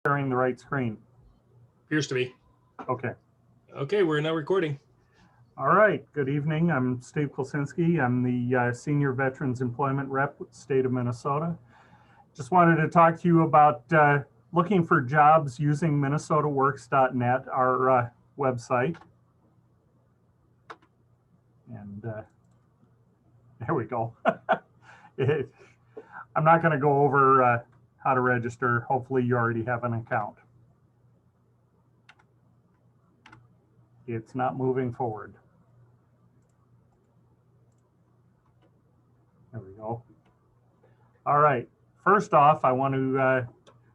sharing the right screen? Appears to be. Okay. Okay, we're now recording. All right. Good evening. I'm Steve Kolsinski. I'm the Senior Veterans Employment Rep with the state of Minnesota. Just wanted to talk to you about looking for jobs using MinnesotaWorks.net, our website. And there we go. I'm not going to go over how to register. Hopefully you already have an account. It's not moving forward. There we go. All right. First off, I want to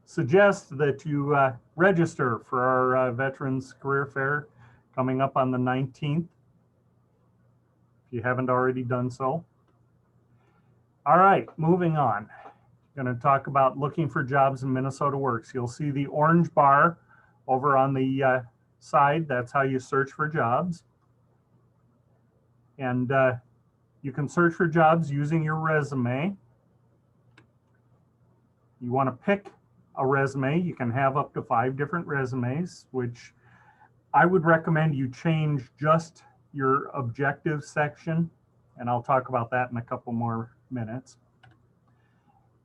suggest that you register for our Veterans Career Fair coming up on the 19th, if you haven't already done so. All right, moving on. I'm going to talk about looking for jobs in MinnesotaWorks. You'll see the orange bar over on the side. That's how you search for jobs. And you can search for jobs using your resume. You want to pick a resume. You can have up to 5 different resumes, which I would recommend you change just your objective section. And I'll talk about that in a couple more minutes.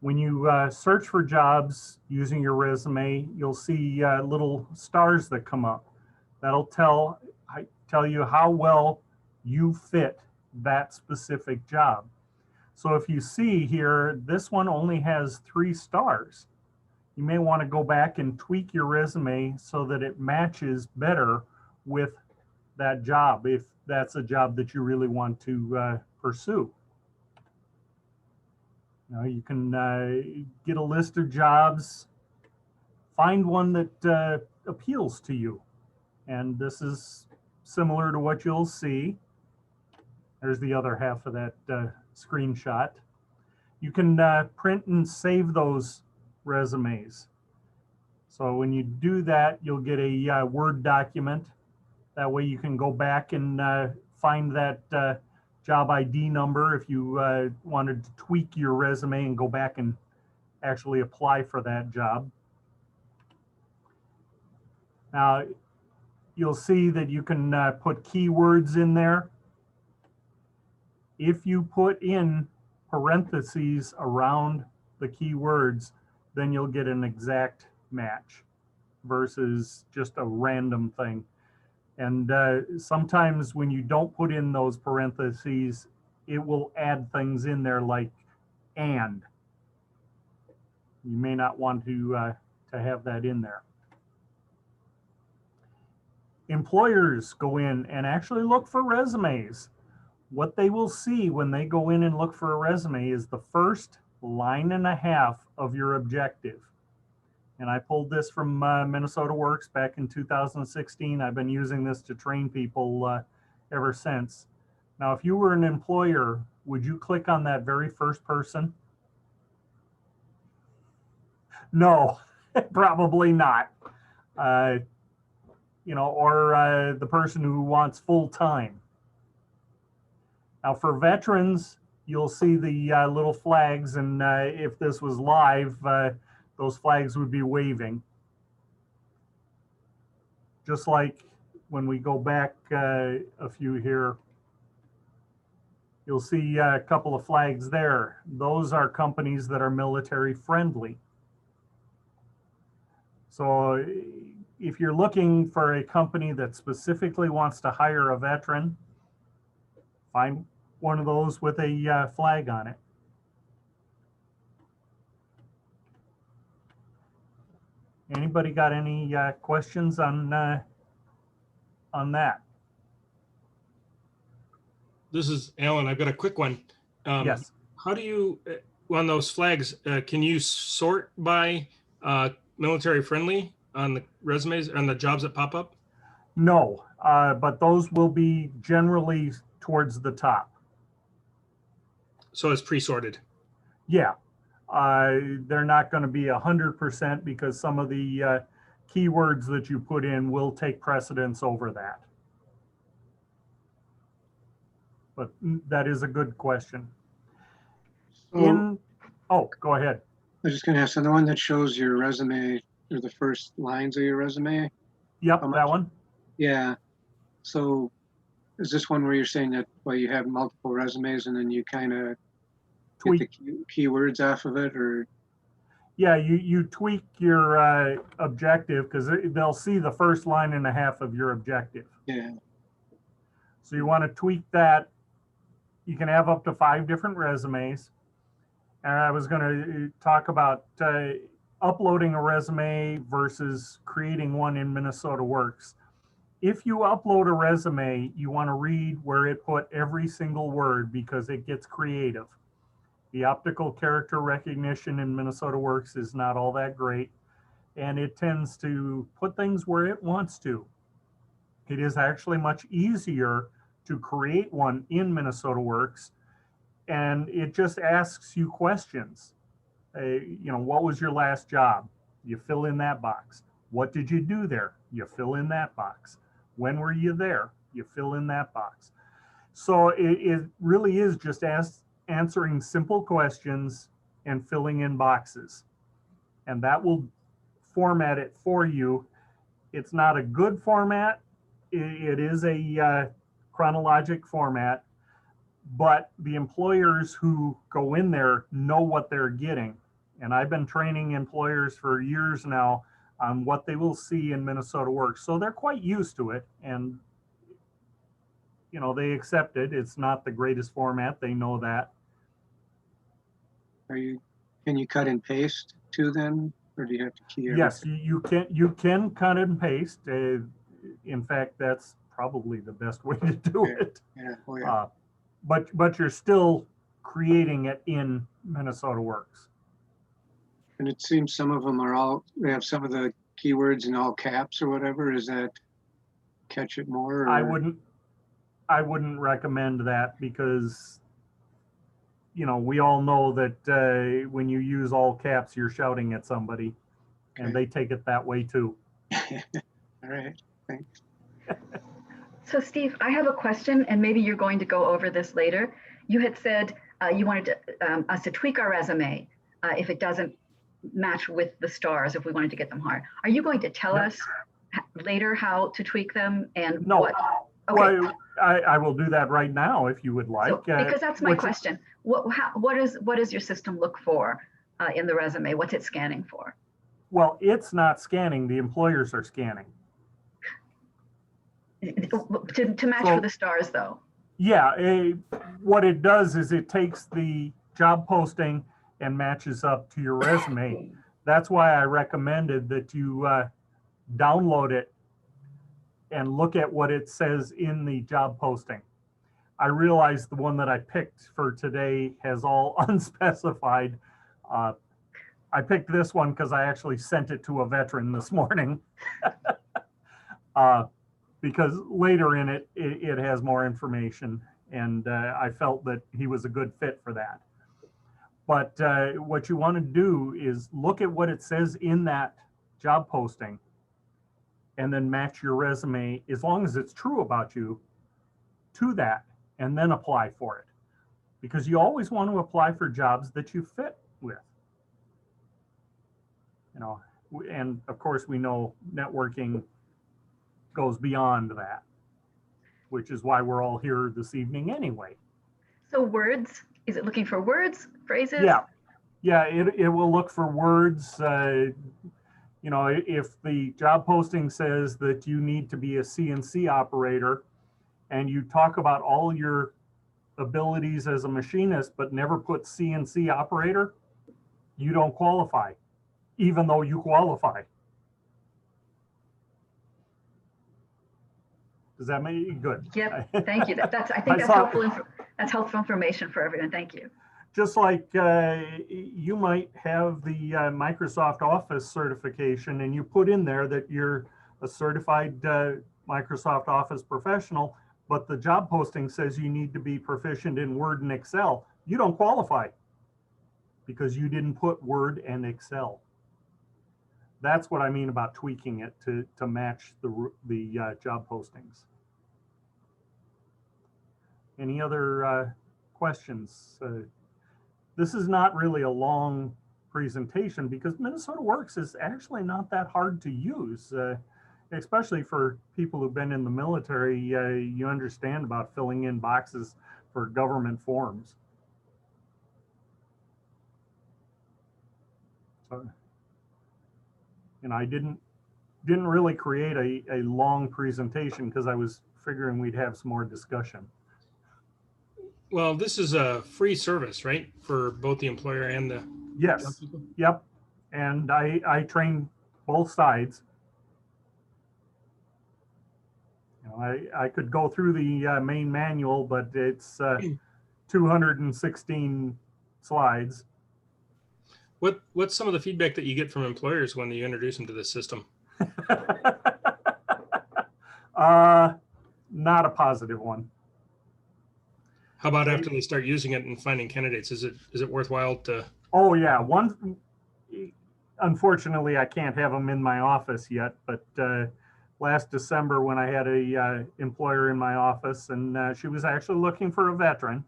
When you search for jobs using your resume, you'll see little stars that come up. That'll tell you how well you fit that specific job. So if you see here, this one only has 3 stars. You may want to go back and tweak your resume so that it matches better with that job, if that's a job that you really want to pursue. Now you can get a list of jobs, find one that appeals to you. And this is similar to what you'll see. There's the other half of that screenshot. You can print and save those resumes. So when you do that, you'll get a Word document. That way you can go back and find that job ID number if you wanted to tweak your resume and go back and actually apply for that job. Now, you'll see that you can put keywords in there. If you put in parentheses around the keywords, then you'll get an exact match versus just a random thing. And sometimes when you don't put in those parentheses, it will add things in there like and. You may not want to have that in there. Employers go in and actually look for resumes. What they will see when they go in and look for a resume is the first line and a half of your objective. And I pulled this from MinnesotaWorks back in 2016. I've been using this to train people ever since. Now, if you were an employer, would you click on that very first person? No, probably not. You know, or the person who wants full-time. Now, for veterans, you'll see the little flags, and if this was live, those flags would be waving. Just like when we go back a few here, you'll see a couple of flags there. Those are companies that are military friendly. So if you're looking for a company that specifically wants to hire a veteran, find one of those with a flag on it. Anybody got any questions on that? This is Alan. I've got a quick one. Yes. How do you, on those flags, can you sort by military friendly on the resumes and the jobs that pop up? No, but those will be generally towards the top. So it's pre-sorted. Yeah. They're not going to be 100% because some of the keywords that you put in will take precedence over that. But that is a good question. So, Oh, go ahead. I was just going to ask, so the one that shows your resume or the first lines of your resume? Yep, How much? that one. Yeah. So is this one where you're saying that, well, you have multiple resumes and then you kind of get the Tweak. keywords off of it, or? Yeah, you tweak your objective because they'll see the first line and a half of your objective. Yeah. So you want to tweak that. You can have up to 5 different resumes. And I was going to talk about uploading a resume versus creating one in MinnesotaWorks. If you upload a resume, you want to read where it put every single word because it gets creative. The optical character recognition in MinnesotaWorks is not all that great, and it tends to put things where it wants to. It is actually much easier to create one in MinnesotaWorks, and it just asks you questions. What was your last job? You fill in that box. What did you do there? You fill in that box. When were you there? You fill in that box. So it really is just answering simple questions and filling in boxes. And that will format it for you. It's not a good format. It is a chronologic format, but the employers who go in there know what they're getting. And I've been training employers for years now on what they will see in MinnesotaWorks. So they're quite used to it, and they accept it. It's not the greatest format. They know that. Can you cut and paste too then, or do you have to key everything? Yes, you can cut and paste. In fact, that's probably the best way to do it. Yeah. Oh, yeah. But you're still creating it in MinnesotaWorks. And it seems some of them they have some of the keywords in all caps or whatever. Is that catch it more? Or? I wouldn't recommend that because, we all know that when you use all caps, you're shouting at somebody, and they take it that way too. All right, thanks. So Steve, I have a question, and maybe you're going to go over this later. You had said you wanted us to tweak our resume if it doesn't match with the stars, if we wanted to get them hard. Are you going to tell us later how to tweak them and what? Okay. Well, I will do that right now if you would like. So, because that's my question. What does your system look for in the resume? What's it scanning for? Well, it's not scanning. The employers are scanning. To match for the stars, though. Yeah. What it does is it takes the job posting and matches up to your resume. That's why I recommended that you download it and look at what it says in the job posting. I realize the one that I picked for today has all unspecified. I picked this one because I actually sent it to a veteran this morning. Because later in it has more information, and I felt that he was a good fit for that. But what you want to do is look at what it says in that job posting and then match your resume, as long as it's true about you, to that, and then apply for it. Because you always want to apply for jobs that you fit with. And of course we know networking goes beyond that, which is why we're all here this evening anyway. So words, is it looking for words, phrases? Yeah, it will look for words. If the job posting says that you need to be a CNC operator and you talk about all your abilities as a machinist but never put CNC operator, you don't qualify, even though you qualify. Does that make you good? Yep. Thank you. I think that's helpful information for everyone. Thank you. Just like you might have the Microsoft Office certification, and you put in there that you're a certified Microsoft Office professional, but the job posting says you need to be proficient in Word and Excel. You don't qualify because you didn't put Word and Excel. That's what I mean about tweaking it to match the job postings. Any other questions? This is not really a long presentation, because MinnesotaWorks is actually not that hard to use, especially for people who've been in the military. You understand about filling in boxes for government forms. So, and I didn't really create a long presentation because I was figuring we'd have some more discussion. Well, this is a free service, right? For both the employer and the job Yes, people? yep. And I train both sides. You know, I could go through the main manual, but it's 216 slides. What's some of the feedback that you get from employers when you introduce them to this system? Not a positive one. How about after they start using it and finding candidates? Is it worthwhile to? Oh yeah, unfortunately I can't have them in my office yet, but last December when I had a employer in my office, and she was actually looking for a veteran,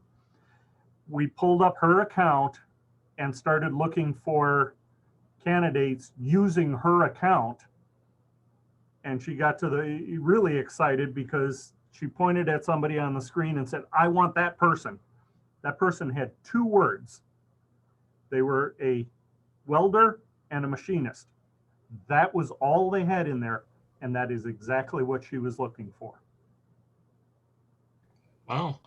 we pulled up her account and started looking for candidates using her account. And she got to the really excited because she pointed at somebody on the screen and said, I want that person. That person had 2 words. They were a welder and a machinist. That was all they had in there. And that is exactly what she was looking for. Wow.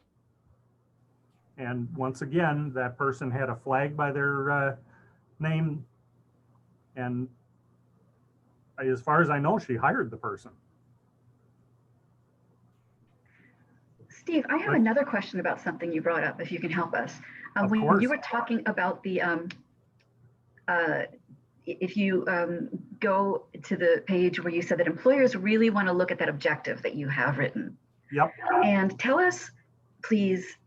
And once again, that person had a flag by their name. And as far as I know, she hired the person. Steve, I have another question about something you brought up, if you can help us. Of When course. you were talking about the, if you go to the page where you said that employers really want to look at that objective that you have written. Yep. And tell us, please,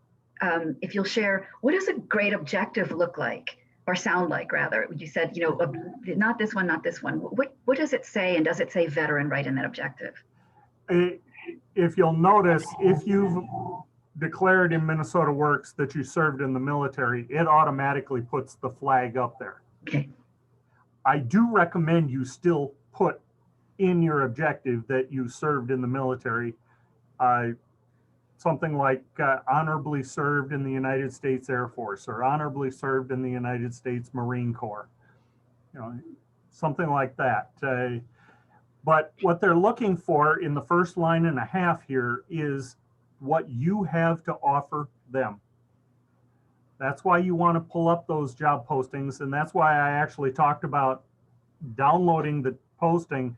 if you'll share, what does a great objective look like, or sound like, rather? You said, you know, not this one, not this one. What does it say, and does it say veteran right in that objective? If you'll notice, if you've declared in MinnesotaWorks that you served in the military, it automatically puts the flag up there. Okay. I do recommend you still put in your objective that you served in the military. Something like honorably served in the United States Air Force, or honorably served in the United States Marine Corps, you know, something like that. But what they're looking for in the first line and a half here is what you have to offer them. That's why you want to pull up those job postings, and that's why I actually talked about downloading the posting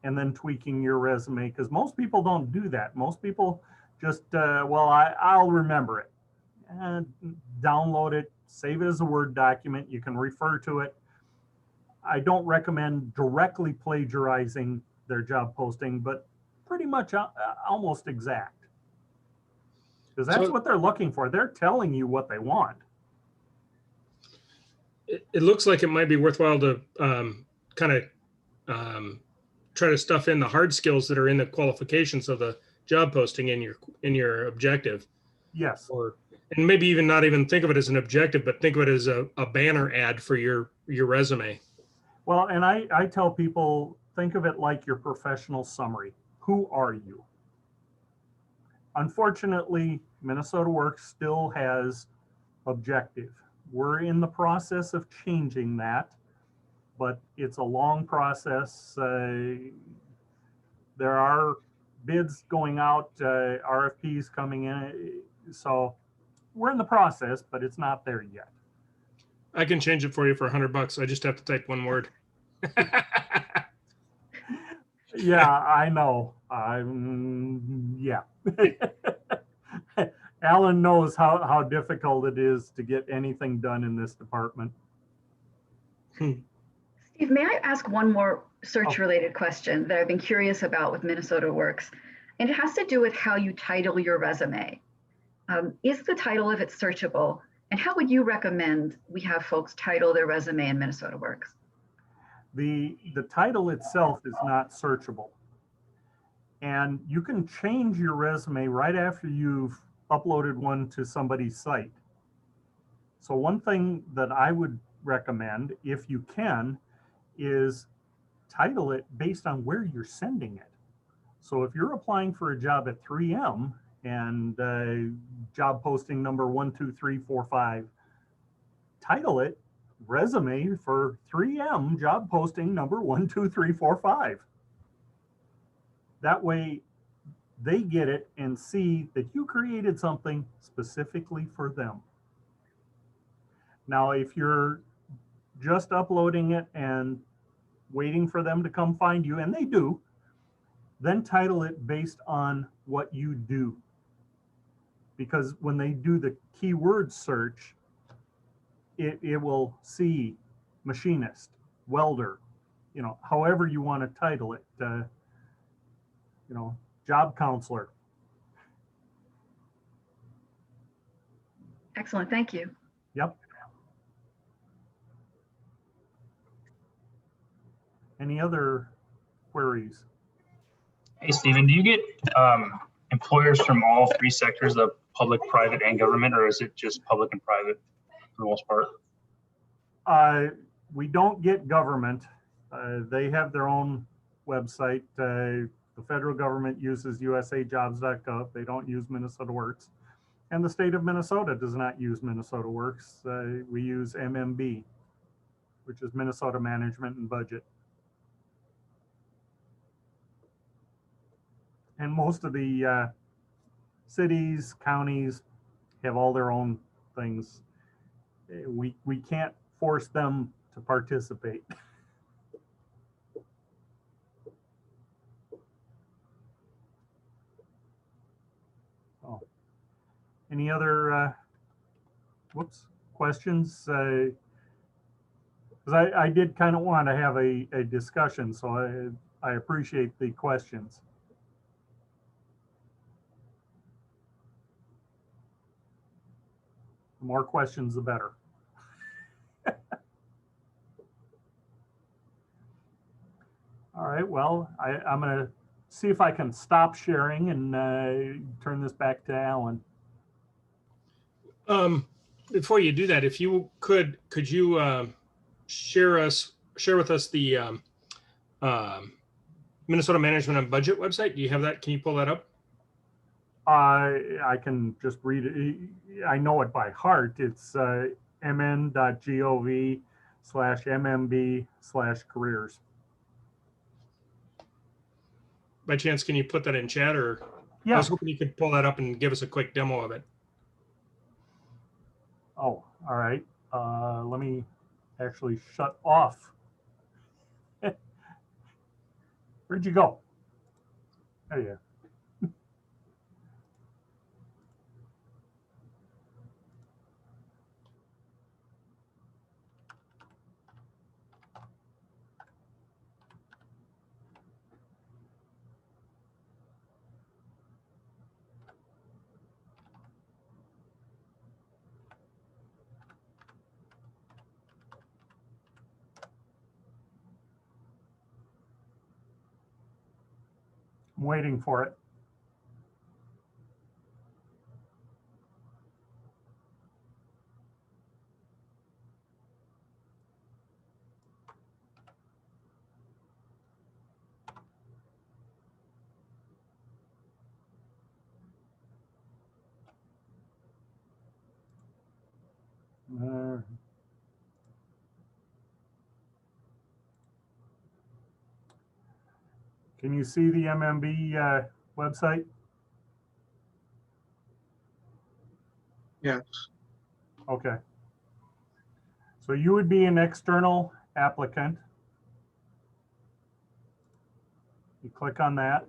and then tweaking your resume, because most people don't do that. Most people just, well, I'll remember it. And download it, save it as a Word document. You can refer to it. I don't recommend directly plagiarizing their job posting, but pretty much almost exact. Because that's what they're looking for. They're telling you what they want. It looks like it might be worthwhile to kind of try to stuff in the hard skills that are in the qualifications of the job posting in your objective. Yes. And maybe even not even think of it as an objective, but think of it as a banner ad for your resume. Well, and I tell people, think of it like your professional summary. Who are you? Unfortunately, MinnesotaWorks still has objective. We're in the process of changing that, but it's a long process. There are bids going out, RFPs coming in. So we're in the process, but it's not there yet. I can change it for you for $100. I just have to type one word. Yeah, I know. Yeah. Alan knows how difficult it is to get anything done in this department. Steve, may I ask one more search-related question that I've been curious about with MinnesotaWorks? And it has to do with how you title your resume. Is the title of it searchable? And how would you recommend we have folks title their resume in MinnesotaWorks? The title itself is not searchable. And you can change your resume right after you've uploaded one to somebody's site. So one thing that I would recommend, if you can, is title it based on where you're sending it. So if you're applying for a job at 3M and job posting number 12345, title it resume for 3M job posting number 12345. That way they get it and see that you created something specifically for them. Now, if you're just uploading it and waiting for them to come find you, and they do, then title it based on what you do. Because when they do the keyword search, it will see machinist, welder, however you want to title it, job counselor. Excellent, thank you. Yep. Any other queries? Hey, Stephen, do you get employers from all three sectors of public, private, and government, or is it just public and private for the most part? We don't get government. They have their own website. The federal government uses usajobs.gov. They don't use MinnesotaWorks. And the state of Minnesota does not use MinnesotaWorks. We use MMB, which is Minnesota Management and Budget. And most of the cities, counties have all their own things. We can't force them to participate. Oh. Any other questions? Because I did kind of want to have a discussion, so I appreciate the questions. The more questions, the better. All right, well, I'm going to see if I can stop sharing and turn this back to Alan. Before you do that, if you could you share with us the Minnesota Management and Budget website? Do you have that? Can you pull that up? I can just read it. I know it by heart. It's mn.gov/mmb/careers. By chance, can you put that in chat, or? Yeah. I was hoping you could pull that up and give us a quick demo of it. Oh, all right. Let me actually shut off. Where'd you go? There you are. I'm waiting for it. Can you see the MMB website? Yes. Okay. So you would be an external applicant. You click on that.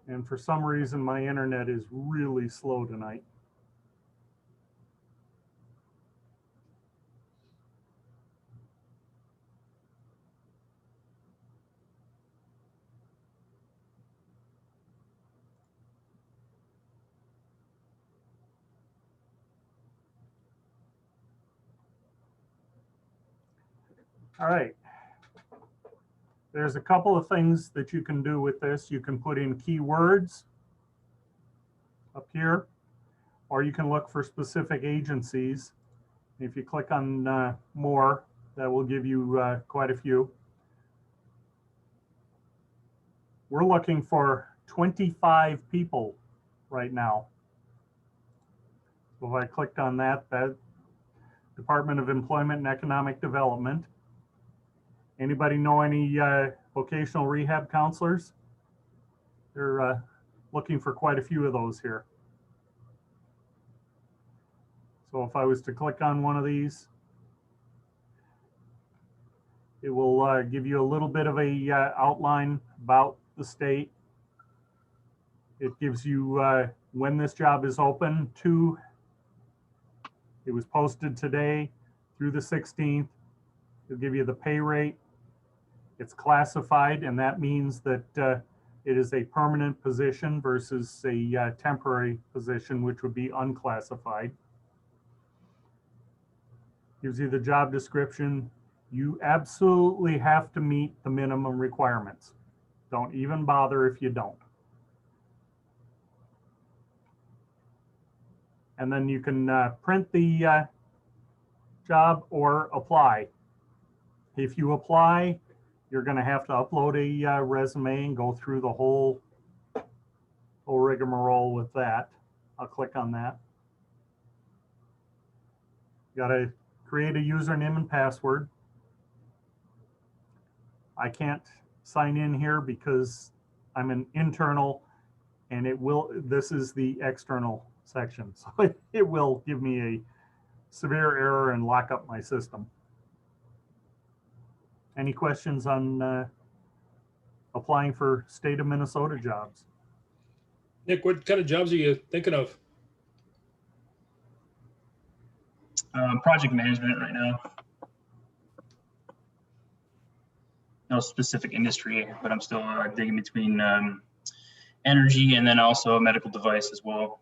And for some reason, my internet is really slow tonight. All right. There's a couple of things that you can do with this. You can put in keywords up here, or you can look for specific agencies If you click on more, that will give you quite a few. We're looking for 25 people right now. So if I clicked on that, Department of Employment and Economic Development. Anybody know any vocational rehab counselors? They're looking for quite a few of those here. So if I was to click on one of these, it will give you a little bit of a outline about the state. It gives you when this job is open to, it was posted today through the 16th. It'll give you the pay rate. It's classified, and that means that it is a permanent position versus a temporary position, which would be unclassified. Gives you the job description. You absolutely have to meet the minimum requirements. Don't even bother if you don't. And then you can print the job or apply. If you apply, you're going to have to upload a resume and go through the whole rigmarole with that. I'll click on that. Got to create a username and password. I can't sign in here because I'm an internal, and this is the external section. So it will give me a severe error and lock up my system. Any questions on applying for state of Minnesota jobs? Nick, what kind of jobs are you thinking of? Project management right now. No specific industry, but I'm still digging between energy and then also a medical device as well.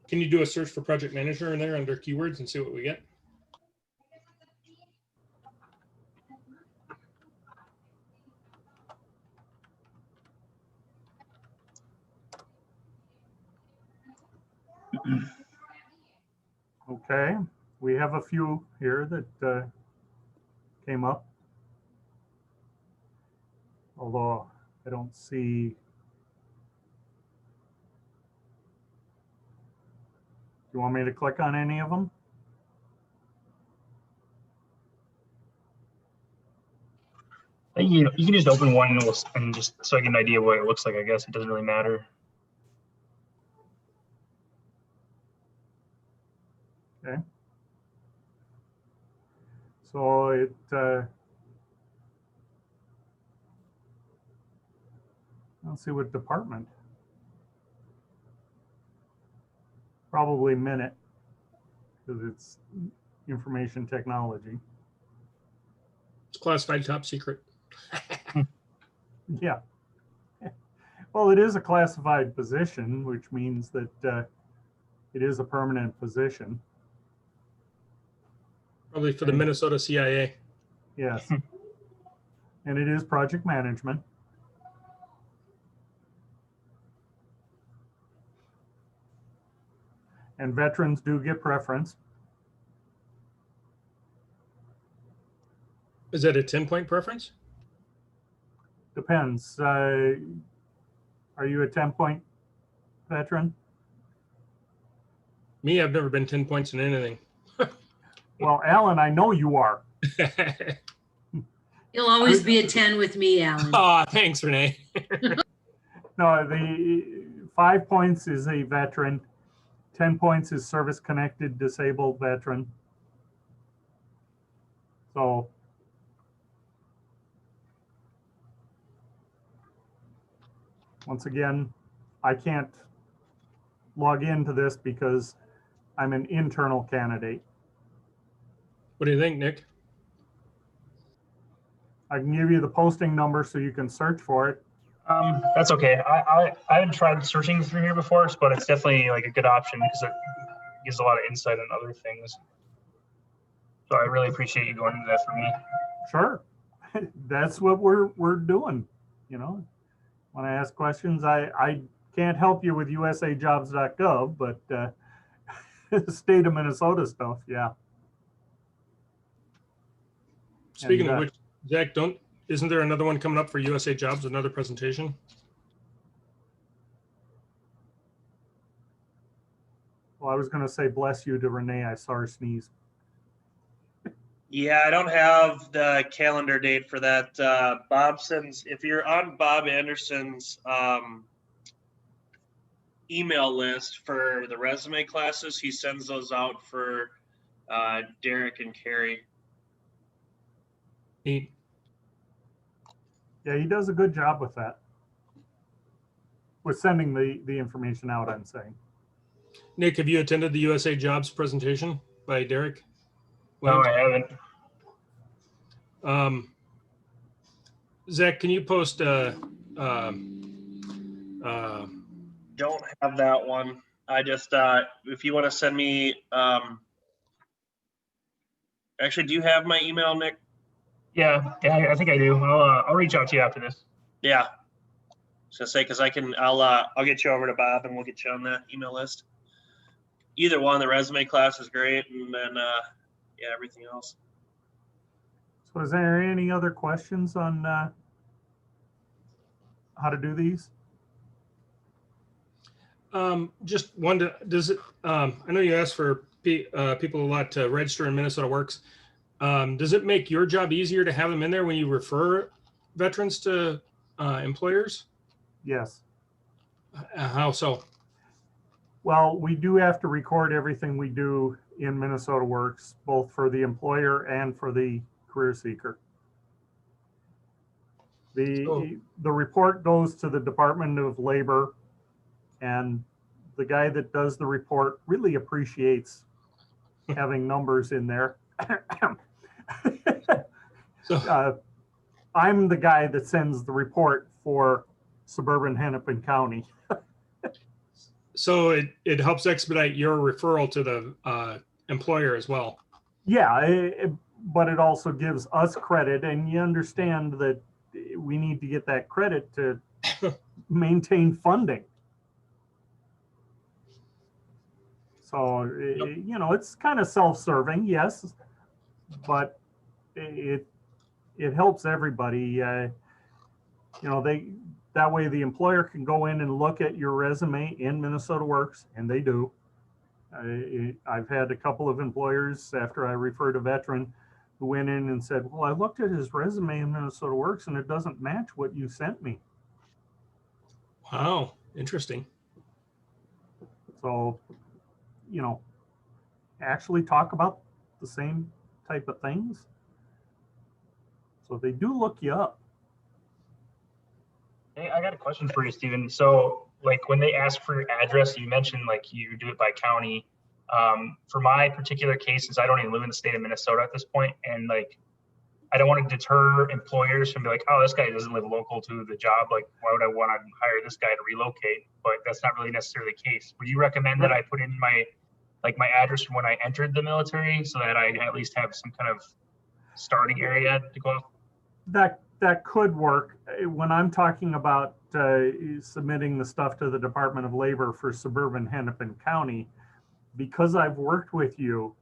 Can you do a search for project manager in there under keywords and see what we get? Okay, we have a few here that came up. Although I don't see. Do you want me to click on any of them? You can just open one and just so I get an idea what it looks like. I guess it doesn't really matter. Okay. So let's see what department. Probably Minute, because it's information technology. It's classified top secret. Yeah. Well, it is a classified position, which means that it is a permanent position. Probably for the Minnesota CIA. Yes. And it is project management. And veterans do get preference. Is that a 10-point preference? Depends. Are you a 10-point veteran? Me, I've never been 10 points in anything. Well, Alan, I know you are. You'll always be a 10 with me, Alan. Oh, thanks, Renee. No, the 5 points is a veteran. 10 points is service-connected disabled veteran. So once again, I can't log into this because I'm an internal candidate. What do you think, Nick? I can give you the posting number so you can search for it. That's okay. I haven't tried searching through here before, but it's definitely like a good option because it gives a lot of insight on other things. So I really appreciate you going into that for me. Sure. That's what we're doing. You know, when I ask questions, I can't help you with usajobs.gov, but state of Minnesota stuff, yeah. Speaking And, of which, Zach, isn't there another one coming up for USA Jobs, another presentation? Well, I was gonna say bless you to Renee, I saw her sneeze. Yeah, I don't have the calendar date for that. Bob sends, if you're on Bob Anderson's email list for the resume classes, he sends those out for Derek and Carrie. Neat. Yeah, he does a good job with that. With sending the information out, I'm saying. Nick, have you attended the USA Jobs presentation by Derek? No, I haven't. Zach, can you post Don't have that one. I just, if you want to send me, actually, do you have my email, Nick? Yeah, I think I do. I'll reach out to you after this. Yeah. So say, cause I'll get you over to Bob and we'll get you on that email list. Either one, the resume class is great. And then, yeah, everything else. So is there any other questions on how to do these? just one, does it, I know you asked for people a lot to register in MinnesotaWorks. Does it make your job easier to have them in there when you refer veterans to employers? Yes. How so? Well, we do have to record everything we do in MinnesotaWorks, both for the employer and for the career seeker. The report goes to the Department of Labor, and the guy that does the report really appreciates having numbers in there. So I'm the guy that sends the report for suburban Hennepin County. so it helps expedite your referral to the employer as well. Yeah, but it also gives us credit, and you understand that we need to get that credit to maintain funding. So, you know, it's kind of self-serving, yes, but it helps everybody. You know, that way the employer can go in and look at your resume in MinnesotaWorks, and they do. I've had a couple of employers after I referred a veteran who went in and said, well, I looked at his resume in MinnesotaWorks and it doesn't match what you sent me. Wow, interesting. So, you know, actually talk about the same type of things. So they do look you up. Hey, I got a question for you, Stephen. So, like, when they ask for your address, you mentioned like you do it by county. For my particular cases, I don't even live in the state of Minnesota at this point, and like, I don't want to deter employers from be like, oh, this guy doesn't live local to the job. Like, why would I want to hire this guy to relocate? But that's not really necessarily the case. Would you recommend that I put in my address from when I entered the military so that I at least have some kind of starting area to go off? That could work. When I'm talking about submitting the stuff to the Department of Labor for suburban Hennepin County, because I've worked with you,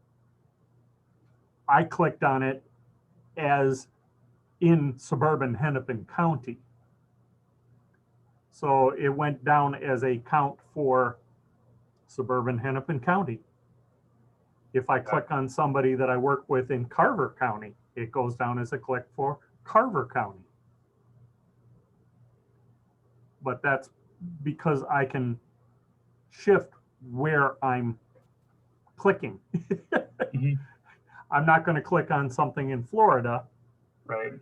I clicked on it as in suburban Hennepin County. So it went down as a count for suburban Hennepin County. If I click on somebody that I work with in Carver County, it goes down as a click for Carver County. But that's because I can shift where I'm clicking. Mhm. I'm not going to click on something in Florida. Right.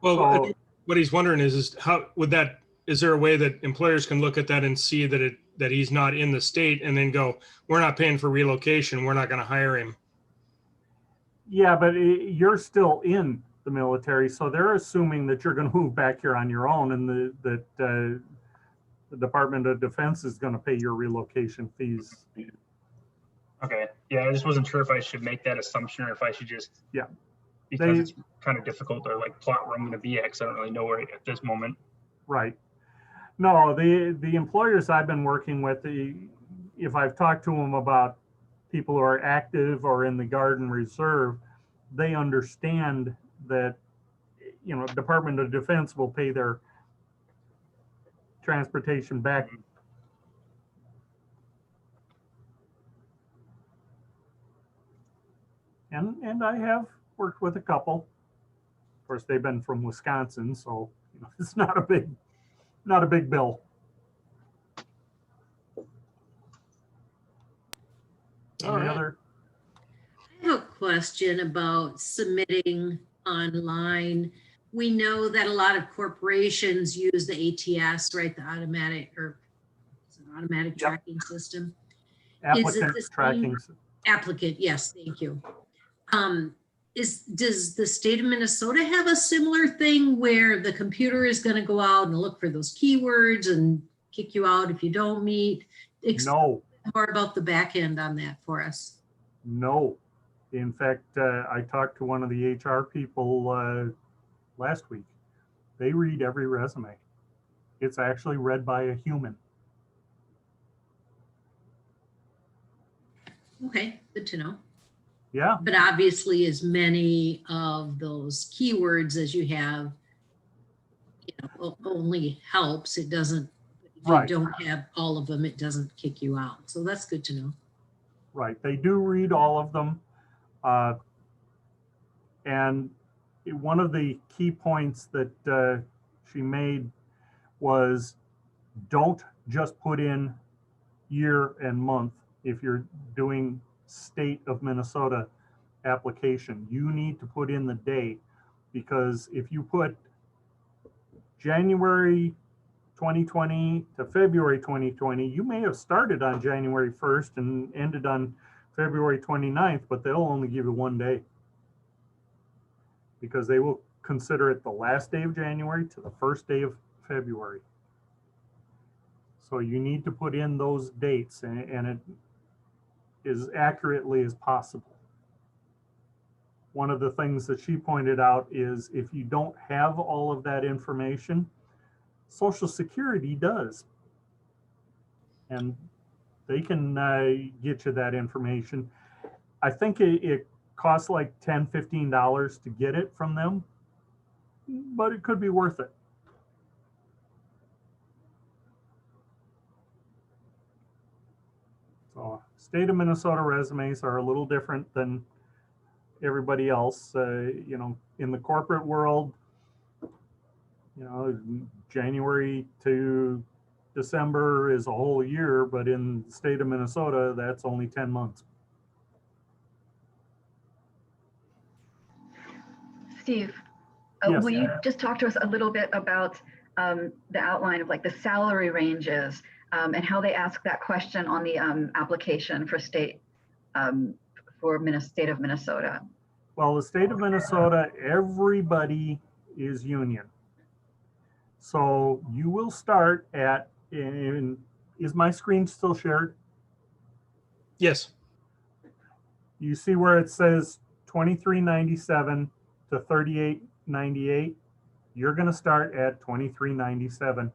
Well, So- what he's wondering is how would that, is there a way that employers can look at that and see that he's not in the state and then go, we're not paying for relocation, we're not going to hire him? Yeah, but you're still in the military, so they're assuming that you're going to move back here on your own, and that the Department of Defense is going to pay your relocation fees. Okay. Yeah, I just wasn't sure if I should make that assumption or if I should just, Yeah. because it's kind of difficult to like plot where I'm going to be at because I don't really know where at this moment. Right. No, the employers I've been working with, if I've talked to them about people who are active or in the Guard and Reserve, they understand that, you know, Department of Defense will pay their transportation back. And I have worked with a couple. Of course, they've been from Wisconsin, so you know, it's not a big bill. All Any right. other? I have a question about submitting online. We know that a lot of corporations use the ATS, right? The automatic Yep. tracking system. Applicant the same- tracking. Applicant, yes, thank you. Does the state of Minnesota have a similar thing where the computer is going to go out and look for those keywords and kick you out if you don't meet? No, More about the back end on that for us. no. In fact, I talked to one of the HR people last week. They read every resume. It's actually read by a human. Okay, good to know. Yeah, But obviously, as many of those keywords as you have, you know, only helps. It doesn't, if Right. you don't have all of them, it doesn't kick you out. So that's good to know. right. They do read all of them. And one of the key points that she made was don't just put in year and month if you're doing state of Minnesota application. You need to put in the date, because if you put January 2020 to February 2020, you may have started on January 1st and ended on February 29th, but they'll only give you 1 day, because they will consider it the last day of January to the first day of February. So you need to put in those dates and it as accurately as possible. One of the things that she pointed out is if you don't have all of that information, Social Security does. And they can get you that information. I think it costs like $10, $15 to get it from them, but it could be worth it. So state of Minnesota resumes are a little different than everybody else. You know, in the corporate world, you know, January to December is a whole year, but in the state of Minnesota, that's only 10 months. Steve, Yes. will you just talk to us a little bit about the outline of like the salary ranges and how they ask that question on the application for state state of Minnesota? Well, the state of Minnesota, everybody is union. So you will start at, is my screen still shared? Yes. You see where it says 2397 to 3898? You're going to start at 2397.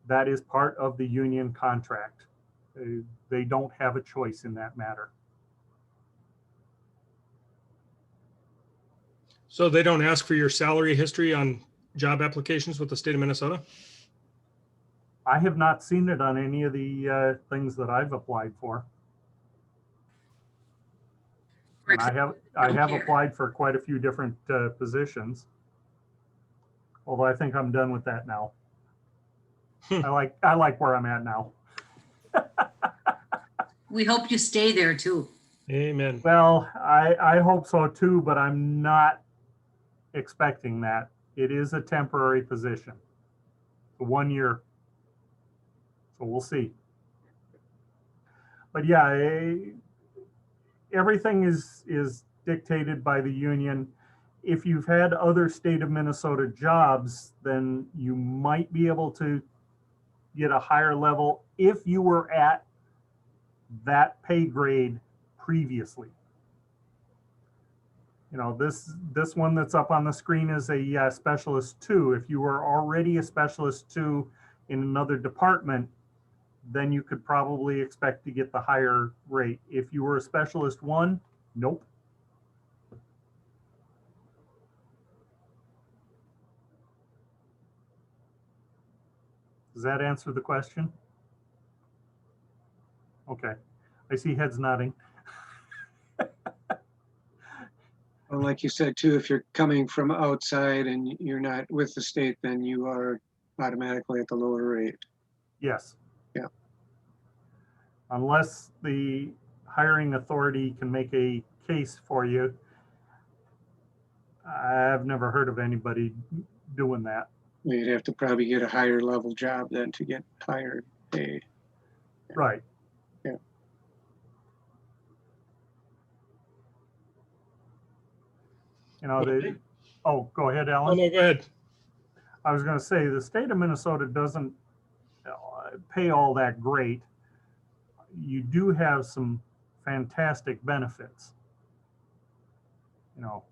That is part of the union contract. They don't have a choice in that matter. So they don't ask for your salary history on job applications with the state of Minnesota? I have not seen it on any of the things that I've applied for. And I have applied for quite a few different positions. Although I think I'm done with that now. I like where I'm at now. We hope you stay there too. Amen. Well, I hope so too, but I'm not expecting that. It is a temporary position. 1 year. So we'll see. But yeah, everything is dictated by the union. If you've had other state of Minnesota jobs, then you might be able to get a higher level if you were at that pay grade previously. You know, this one that's up on the screen is a specialist 2. If you were already a specialist 2 in another department, then you could probably expect to get the higher rate. If you were a specialist 1, nope. Does that answer the question? Okay, I see heads nodding. Well, like you said too, if you're coming from outside and you're not with the state, then you are automatically at the lower rate. Yes. Yeah. Unless the hiring authority can make a case for you. I've never heard of anybody doing that. You'd have to probably get a higher level job then to get higher pay. Right. Yeah. You know, they, oh, go ahead, Oh, Alan. no, go ahead. I was going to say the state of Minnesota doesn't pay all that great. You do have some fantastic benefits. You know,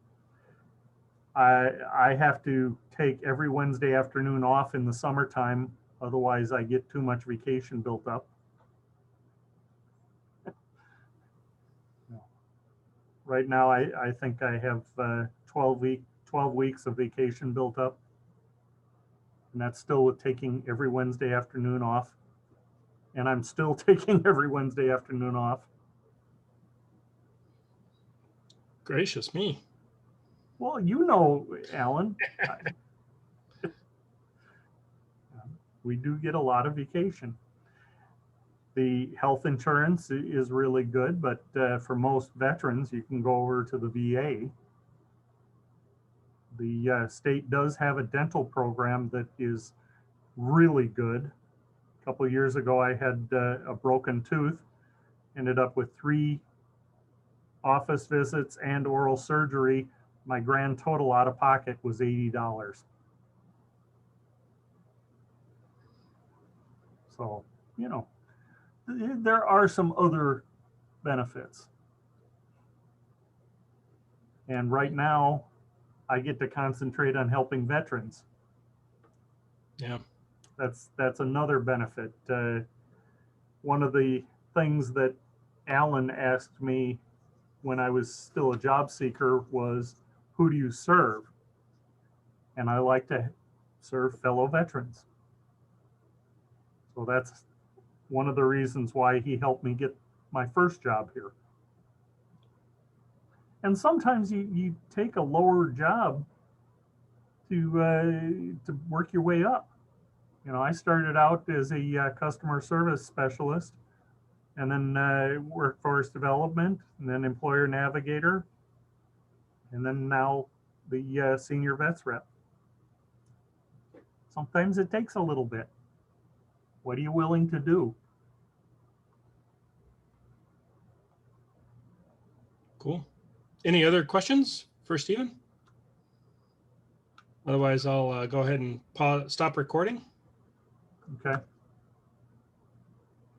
I have to take every Wednesday afternoon off in the summertime, otherwise I get too much vacation built up. Right now, I think I have 12 weeks of vacation built up. And that's still with taking every Wednesday afternoon off. And I'm still taking every Wednesday afternoon off. Gracious me. Well, you know, Alan, we do get a lot of vacation. The health insurance is really good, but for most veterans, you can go over to the VA. The state does have a dental program that is really good. A couple of years ago, I had a broken tooth, ended up with 3 office visits and oral surgery. My grand total out of pocket was $80. So, you know, there are some other benefits. And right now, I get to concentrate on helping veterans. Yeah. That's another benefit. One of the things that Alan asked me when I was still a job seeker was, who do you serve? And I like to serve fellow veterans. So that's one of the reasons why he helped me get my first job here. And sometimes you take a lower job to work your way up. You know, I started out as a customer service specialist, and then workforce development, and then employer navigator, and then now the senior vets rep. Sometimes it takes a little bit. What are you willing to do? Cool. Any other questions for Stephen? Otherwise, I'll go ahead and stop recording. Okay.